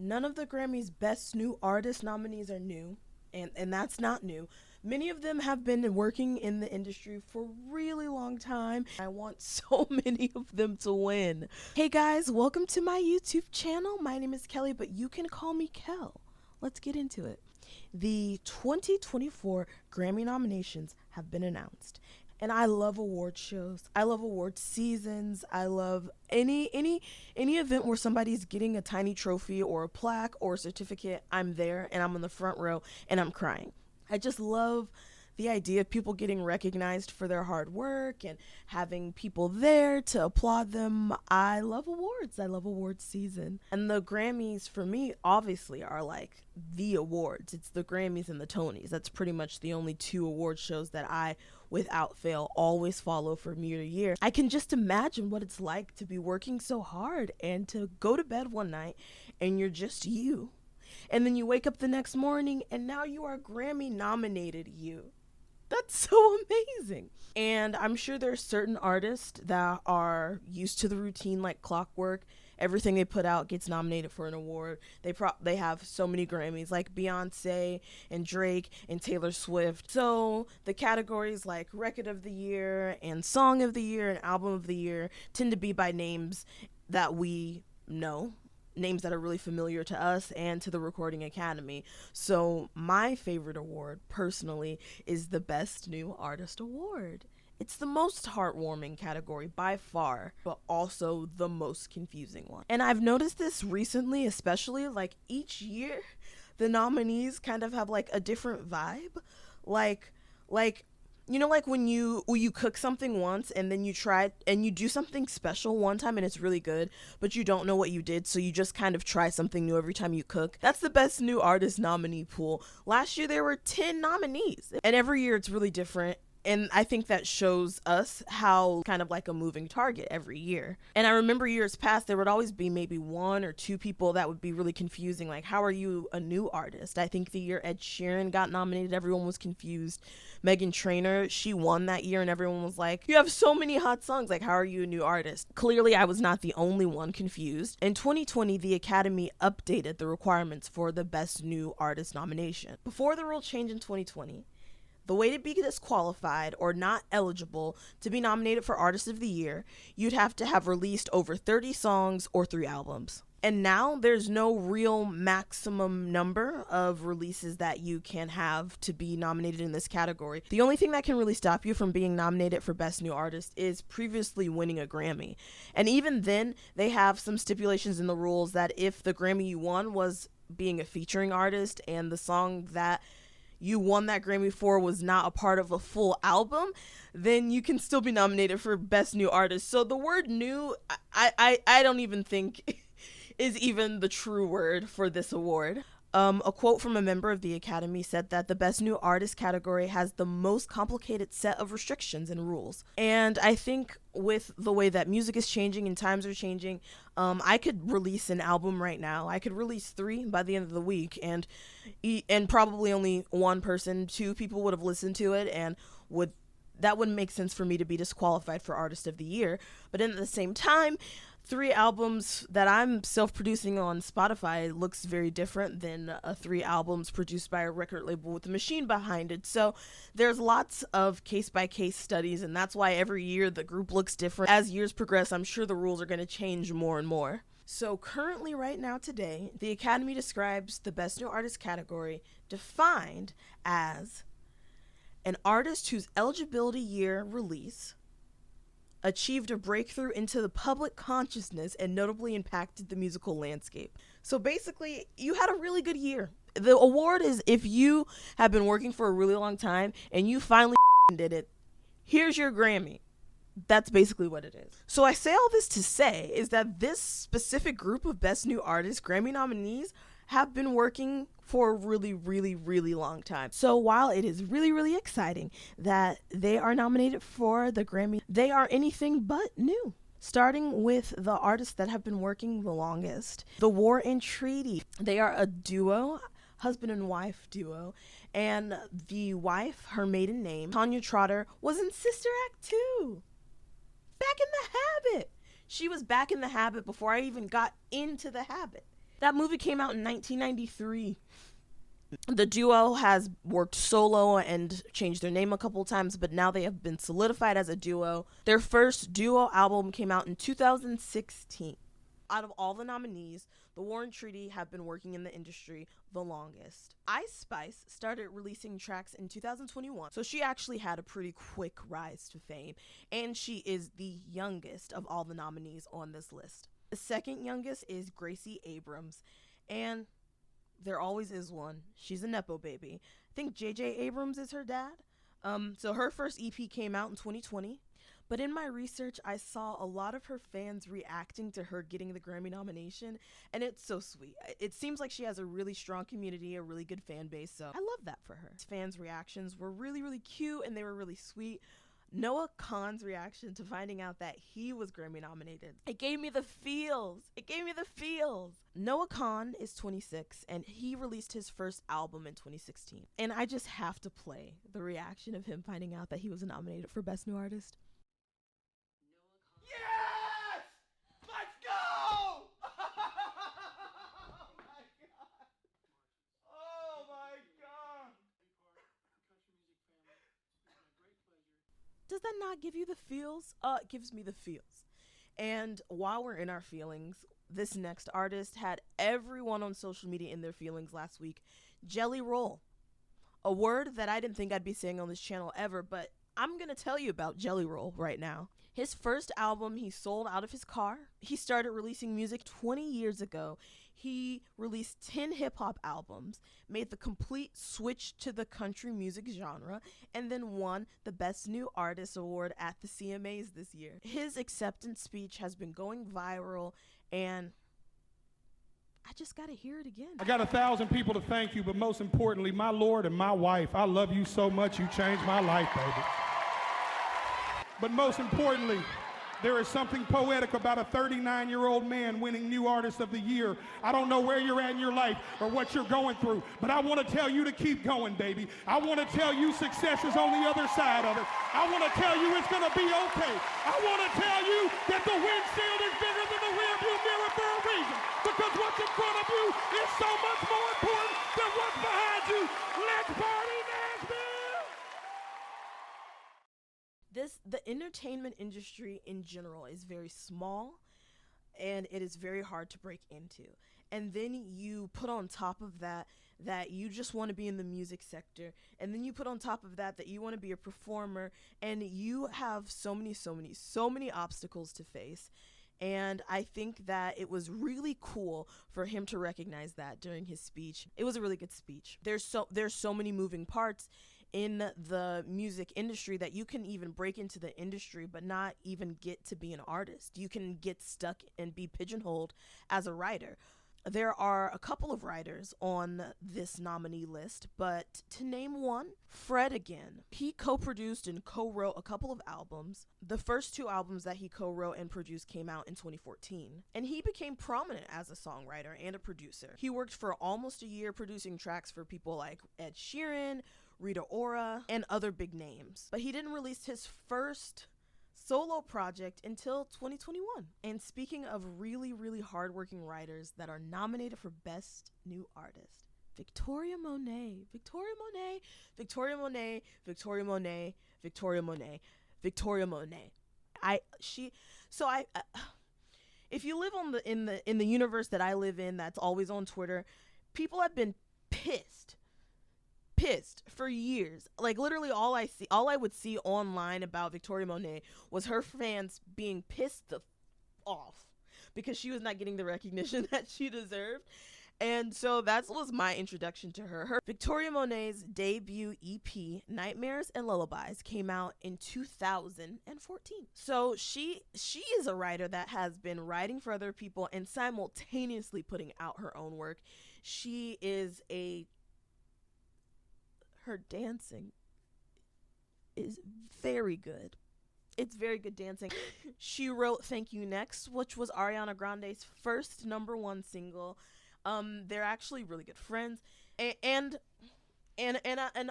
None of the Grammy's Best New Artist nominees are new, and that's not new. Many of them have been working in the industry for a really long time. I want so many of them to win. Hey guys, welcome to my YouTube channel. My name is Kelly, but you can call me Kel. Let's get into it. The 2024 Grammy nominations have been announced. And I love award shows. I love award seasons. I love any event where somebody's getting a tiny trophy or a plaque or a certificate. I'm there and I'm in the front row and I'm crying. I just love the idea of people getting recognized for their hard work and having people there to applaud them. I love awards. I love award season. And the Grammys for me obviously are like the awards. It's the Grammys and the Tonys. That's pretty much the only two award shows that I without fail always follow from year to year. I can just imagine what it's like to be working so hard and to go to bed one night and you're just you. And then you wake up the next morning and now you are Grammy nominated you. That's so amazing. And I'm sure there's certain artists that are used to the routine like clockwork. Everything they put out gets nominated for an award. They have so many Grammys like Beyonce and Drake and Taylor Swift. So the categories like Record of the Year and Song of the Year and Album of the Year tend to be by names that we know. Names that are really familiar to us and to the Recording Academy. So my favorite award, personally, is the Best New Artist Award. It's the most heartwarming category by far, but also the most confusing one. And I've noticed this recently, especially like each year, the nominees kind of have like a different vibe. Like you know, like when you cook something once and then you try and you do something special one time and it's really good, but you don't know what you did, so you just kind of try something new every time you cook. That's the Best New Artist nominee pool. Last year there were 10 nominees, and every year it's really different. And I think that shows us how kind of like a moving target every year. And I remember years past, there would always be maybe one or two people that would be really confusing. Like, how are you a new artist? I think the year Ed Sheeran got nominated, everyone was confused. Meghan Trainor, she won that year and everyone was like, you have so many hot songs. Like, how are you a new artist? Clearly, I was not the only one confused. In 2020, the Academy updated the requirements for the Best New Artist nomination. Before the rule change in 2020, the way to be disqualified or not eligible to be nominated for Artist of the Year, you'd have to have released over 30 songs or 3 albums. And now there's no real maximum number of releases that you can have to be nominated in this category. The only thing that can really stop you from being nominated for Best New Artist is previously winning a Grammy. And even then, they have some stipulations in the rules that if the Grammy you won was being a featuring artist and the song that you won that Grammy for was not a part of a full album, then you can still be nominated for Best New Artist. So the word new, I don't even think is even the true word for this award. A quote from a member of the Academy said that the Best New Artist category has the most complicated set of restrictions and rules. And I think with the way that music is changing and times are changing, I could release an album right now. I could release 3 by the end of the week, and probably only 2 people would have listened to it, and that wouldn't make sense for me to be disqualified for Artist of the Year. But then at the same time, 3 albums that I'm self-producing on Spotify looks very different than 3 albums produced by a record label with a machine behind it. So there's lots of case-by-case studies, and that's why every year the group looks different. As years progress, I'm sure the rules are going to change more and more. So currently, right now, today, the Academy describes the Best New Artist category defined as an artist whose eligibility year release achieved a breakthrough into the public consciousness and notably impacted the musical landscape. So basically, you had a really good year. The award is if you have been working for a really long time and you finally did it, here's your Grammy. That's basically what it is. So I say all this to say is that this specific group of Best New Artists Grammy nominees have been working for a really, really, really long time. So while it is really, really exciting that they are nominated for the Grammy, they are anything but new. Starting with the artists that have been working the longest. The War and Treaty. They are a duo, husband and wife duo. And the wife, her maiden name, Tanya Trotter, was in Sister Act 2. Back in the Habit. She was back in the Habit before I even got into the Habit. That movie came out in 1993. The duo has worked solo and changed their name a couple times, but now they have been solidified as a duo. Their first duo album came out in 2016. Out of all the nominees, the Warren Treaty have been working in the industry the longest. Ice Spice started releasing tracks in 2021, so she actually had a pretty quick rise to fame, and she is the youngest of all the nominees on this list. The second youngest is Gracie Abrams, and there always is one. She's a Nepo baby. I think J.J. Abrams is her dad. So her first EP came out in 2020. But in my research, I saw a lot of her fans reacting to her getting the Grammy nomination, and it's so sweet. It seems like she has a really strong community, a really good fan base, so I love that for her. Fans' reactions were really, really cute, and they were really sweet. Noah Kahan's reaction to finding out that he was Grammy nominated. It gave me the feels. It gave me the feels. Noah Kahan is 26, and he released his first album in 2016. And I just have to play the reaction of him finding out that he was nominated for Best New Artist. Yes! Let's go! Oh my God! Does that not give you the feels? It gives me the feels. And while we're in our feelings, this next artist had everyone on social media in their feelings last week. Jelly Roll. A word that I didn't think I'd be saying on this channel ever, but I'm going to tell you about Jelly Roll right now. His first album, he sold out of his car. He started releasing music 20 years ago. He released 10 hip-hop albums, made the complete switch to the country music genre, and then won the Best New Artist Award at the CMAs this year. His acceptance speech has been going viral, and I just gotta hear it again. I got 1,000 people to thank you, but most importantly, my Lord and my wife. I love you so much. You changed my life, baby. But most importantly, there is something poetic about a 39-year-old man winning New Artist of the Year. I don't know where you're at in your life or what you're going through, but I want to tell you to keep going, baby. I want to tell you success is on the other side of it. I want to tell you it's going to be okay. I want to tell you that the windshield is bigger than the rearview mirror for a reason, because what's in front of you is so much more important than what's behind you. Let's party, Nashville! The entertainment industry in general is very small, and it is very hard to break into. And then you put on top of that you just want to be in the music sector, and then you put on top of that you want to be a performer, and you have so many obstacles to face. And I think that it was really cool for him to recognize that during his speech. It was a really good speech. There's so many moving parts in the music industry that you can even break into the industry but not even get to be an artist. You can get stuck and be pigeonholed as a writer. There are a couple of writers on this nominee list, but to name one, Fred again. He co-produced and co-wrote a couple of albums. The first two albums that he co-wrote and produced came out in 2014, and he became prominent as a songwriter and a producer. He worked for almost a year producing tracks for people like Ed Sheeran, Rita Ora, and other big names. But he didn't release his first solo project until 2021. And speaking of really, really hardworking writers that are nominated for Best New Artist, Victoria Monet, Victoria Monet, Victoria Monet, Victoria Monet, Victoria Monet, Victoria Monet. If you live in the universe that I live in, that's always on Twitter, people have been pissed for years. Like, literally all I would see online about Victoria Monet was her fans being pissed off because she was not getting the recognition that she deserved. And so that was my introduction to her. Victoria Monet's debut EP, Nightmares and Lullabies, came out in 2014. So she is a writer that has been writing for other people and simultaneously putting out her own work. Her dancing is very good. It's very good dancing. She wrote Thank You Next, which was Ariana Grande's first #1 single. They're actually really good friends. And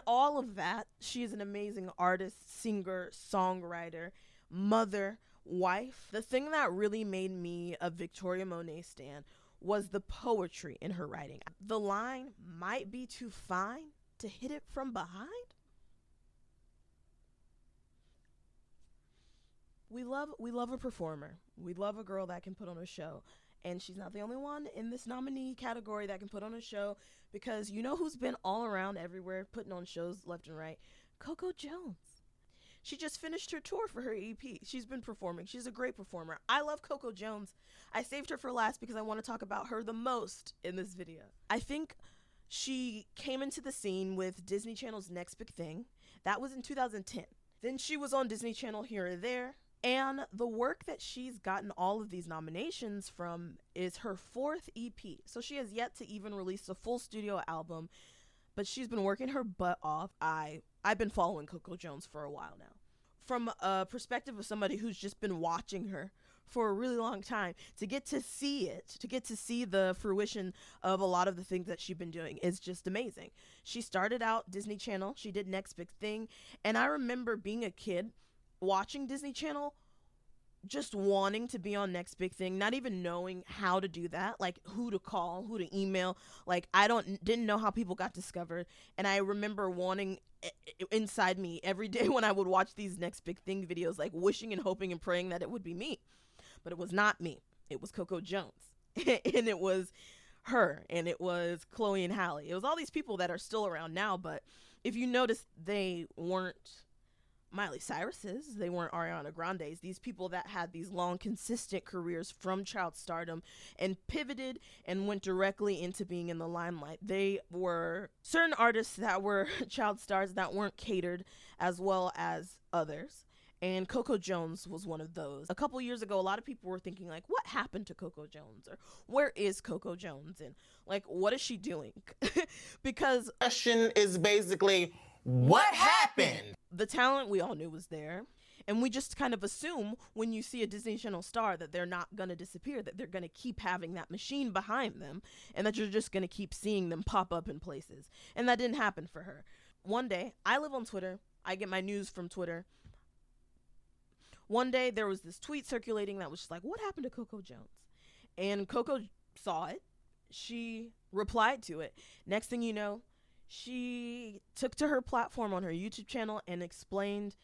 all of that, she is an amazing artist, singer, songwriter, mother, wife. The thing that really made me a Victoria Monet stan was the poetry in her writing. The line might be too fine to hit it from behind. We love a performer. We love a girl that can put on a show. And she's not the only one in this nominee category that can put on a show, because you know who's been all around everywhere putting on shows left and right? Coco Jones. She just finished her tour for her EP. She's been performing. She's a great performer. I love Coco Jones. I saved her for last because I want to talk about her the most in this video. I think she came into the scene with Disney Channel's Next Big Thing. That was in 2010. Then she was on Disney Channel here or there. And the work that she's gotten all of these nominations from is her 4th EP. So she has yet to even release a full studio album, but she's been working her butt off. I've been following Coco Jones for a while now. From a perspective of somebody who's just been watching her for a really long time, to get to see the fruition of a lot of the things that she's been doing is just amazing. She started out Disney Channel. She did Next Big Thing. And I remember being a kid watching Disney Channel, just wanting to be on Next Big Thing, not even knowing how to do that, like who to call, who to email. Like didn't know how people got discovered. And I remember wanting inside me every day when I would watch these Next Big Thing videos, like wishing and hoping and praying that it would be me. But it was not me. It was Coco Jones. And it was her, and it was Chloe and Halle. It was all these people that are still around now, but if you notice, they weren't Miley Cyrus's, they weren't Ariana Grande's, these people that had these long, consistent careers from child stardom and pivoted and went directly into being in the limelight. They were certain artists that were child stars that weren't catered as well as others. And Coco Jones was one of those. A couple years ago, a lot of people were thinking, like, what happened to Coco Jones? Or where is Coco Jones? And, like, what is she doing? Because the question is basically, what happened? The talent we all knew was there. And we just kind of assume when you see a Disney Channel star that they're not going to disappear, that they're going to keep having that machine behind them, and that you're just going to keep seeing them pop up in places. And that didn't happen for her. One day, I live on Twitter. I get my news from Twitter. One day, there was this tweet circulating that was just like, what happened to Coco Jones? And Coco saw it. She replied to it. Next thing you know, she took to her platform on her YouTube channel and explained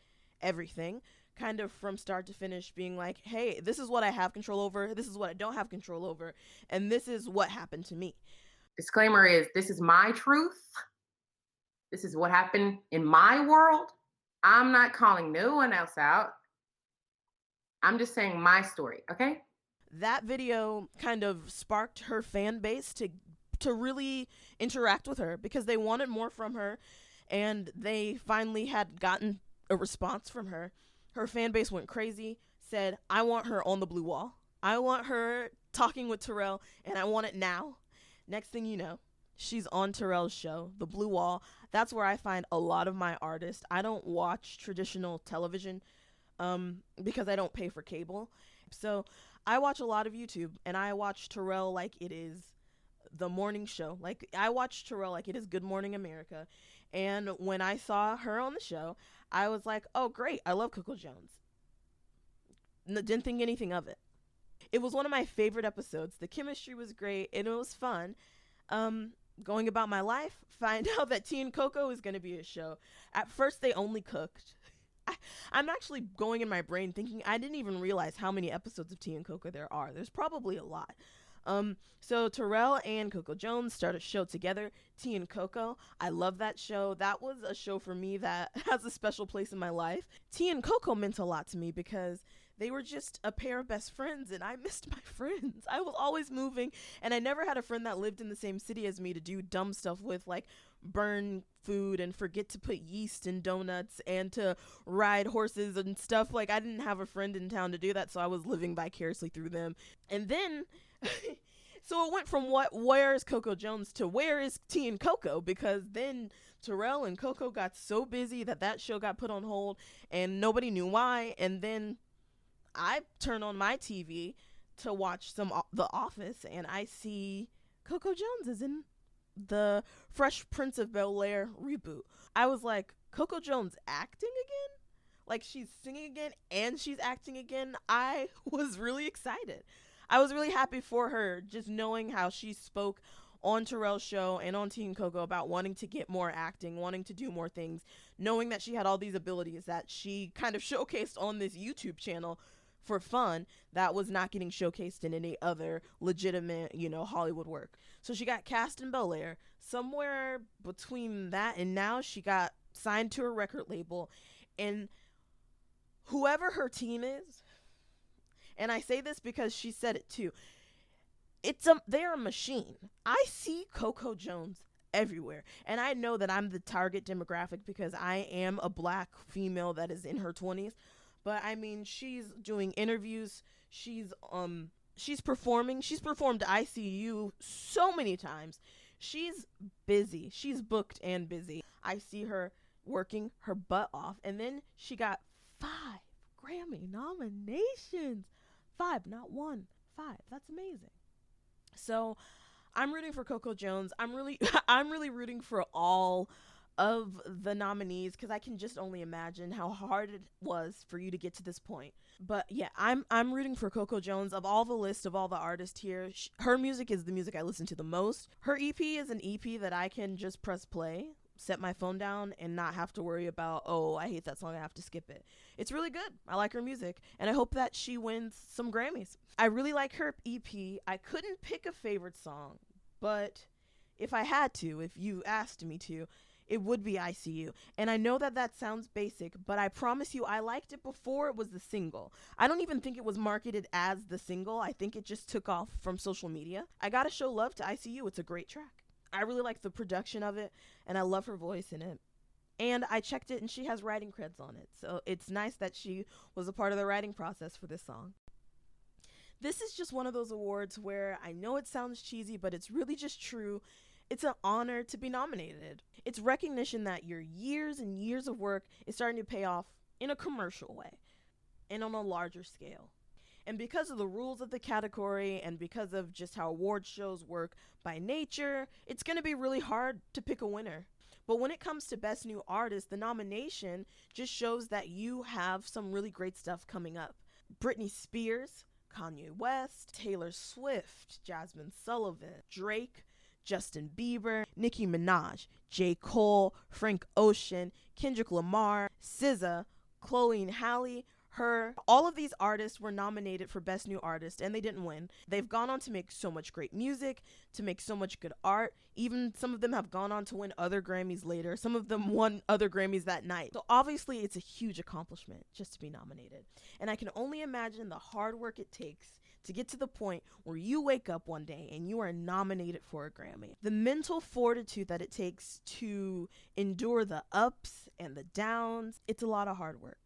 everything, kind of from start to finish, being like, hey, this is what I have control over, this is what I don't have control over, and this is what happened to me. Disclaimer is, this is my truth. This is what happened in my world. I'm not calling no one else out. I'm just saying my story, okay? That video kind of sparked her fan base to really interact with her, because they wanted more from her, and they finally had gotten a response from her. Her fan base went crazy, said, I want her on the blue wall. I want her talking with Terrell, and I want it now. Next thing you know, she's on Terrell's show, The Blue Wall. That's where I find a lot of my artists. I don't watch traditional television because I don't pay for cable. So I watch a lot of YouTube, and I watch Terrell like it is the morning show. Like, I watch Terrell like it is Good Morning America. And when I saw her on the show, I was like, oh, great. I love Coco Jones. Didn't think anything of it. It was one of my favorite episodes. The chemistry was great, and it was fun. Going about my life, find out that Tea and Coco is going to be a show. At first, they only cooked. I'm actually going in my brain thinking I didn't even realize how many episodes of Tea and Coco there are. There's probably a lot. So Terrell and Coco Jones start a show together, Tea and Coco. I love that show. That was a show for me that has a special place in my life. Tea and Coco meant a lot to me because they were just a pair of best friends, and I missed my friends. I was always moving, and I never had a friend that lived in the same city as me to do dumb stuff with, like burn food and forget to put yeast in donuts and to ride horses and stuff. Like, I didn't have a friend in town to do that, so I was living vicariously through them. And then so it went from where is Coco Jones to where is Tea and Coco, because then Terrell and Coco got so busy that show got put on hold and nobody knew why. And then I turn on my TV to watch The Office, and I see Coco Jones is in the Fresh Prince of Bel-Air reboot. I was like, Coco Jones acting again? Like, she's singing again and she's acting again? I was really excited. I was really happy for her, just knowing how she spoke on Terrell's show and on Teen Coco about wanting to get more acting, wanting to do more things, knowing that she had all these abilities that she kind of showcased on this YouTube channel for fun that was not getting showcased in any other legitimate, Hollywood work. So she got cast in Bel-Air. Somewhere between that and now, she got signed to a record label. And whoever her team is, and I say this because she said it too, they're a machine. I see Coco Jones everywhere, and I know that I'm the target demographic because I am a black female that is in her 20s. But I mean, she's doing interviews, she's performing. She's performed ICU so many times. She's busy. She's booked and busy. I see her working her butt off, and then she got 5 Grammy nominations. 5, not 1, 5. That's amazing. So I'm rooting for Coco Jones. I'm really rooting for all of the nominees because I can just only imagine how hard it was for you to get to this point. But yeah, I'm rooting for Coco Jones. Of all the list of all the artists here, her music is the music I listen to the most. Her EP is an EP that I can just press play, set my phone down, and not have to worry about, oh, I hate that song, I have to skip it. It's really good. I like her music, and I hope that she wins some Grammys. I really like her EP. I couldn't pick a favorite song, but if I had to, if you asked me to, it would be ICU. And I know that sounds basic, but I promise you I liked it before it was the single. I don't even think it was marketed as the single. I think it just took off from social media. I gotta show love to ICU. It's a great track. I really like the production of it, and I love her voice in it. And I checked it, and she has writing creds on it. So it's nice that she was a part of the writing process for this song. This is just one of those awards where I know it sounds cheesy, but it's really just true. It's an honor to be nominated. It's recognition that your years and years of work is starting to pay off in a commercial way and on a larger scale. And because of the rules of the category and because of just how award shows work by nature, it's going to be really hard to pick a winner. But when it comes to Best New Artist, the nomination just shows that you have some really great stuff coming up. Britney Spears, Kanye West, Taylor Swift, Jasmine Sullivan, Drake, Justin Bieber, Nicki Minaj, J. Cole, Frank Ocean, Kendrick Lamar, SZA, Chloe and Halle, Her. All of these artists were nominated for Best New Artist, and they didn't win. They've gone on to make so much great music, to make so much good art. Even some of them have gone on to win other Grammys later. Some of them won other Grammys that night. So obviously it's a huge accomplishment just to be nominated. And I can only imagine the hard work it takes to get to the point where you wake up one day and you are nominated for a Grammy. The mental fortitude that it takes to endure the ups and the downs, it's a lot of hard work.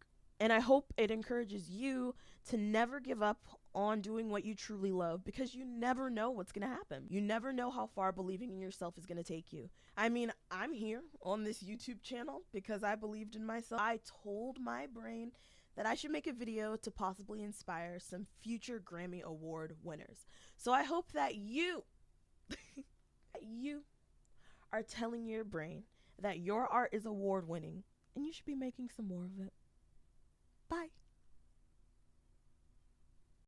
And I hope it encourages you to never give up on doing what you truly love, because you never know what's going to happen. You never know how far believing in yourself is going to take you. I mean, I'm here on this YouTube channel because I believed in myself. I told my brain that I should make a video to possibly inspire some future Grammy Award winners. So I hope that you are telling your brain that your art is award winning and you should be making some more of it.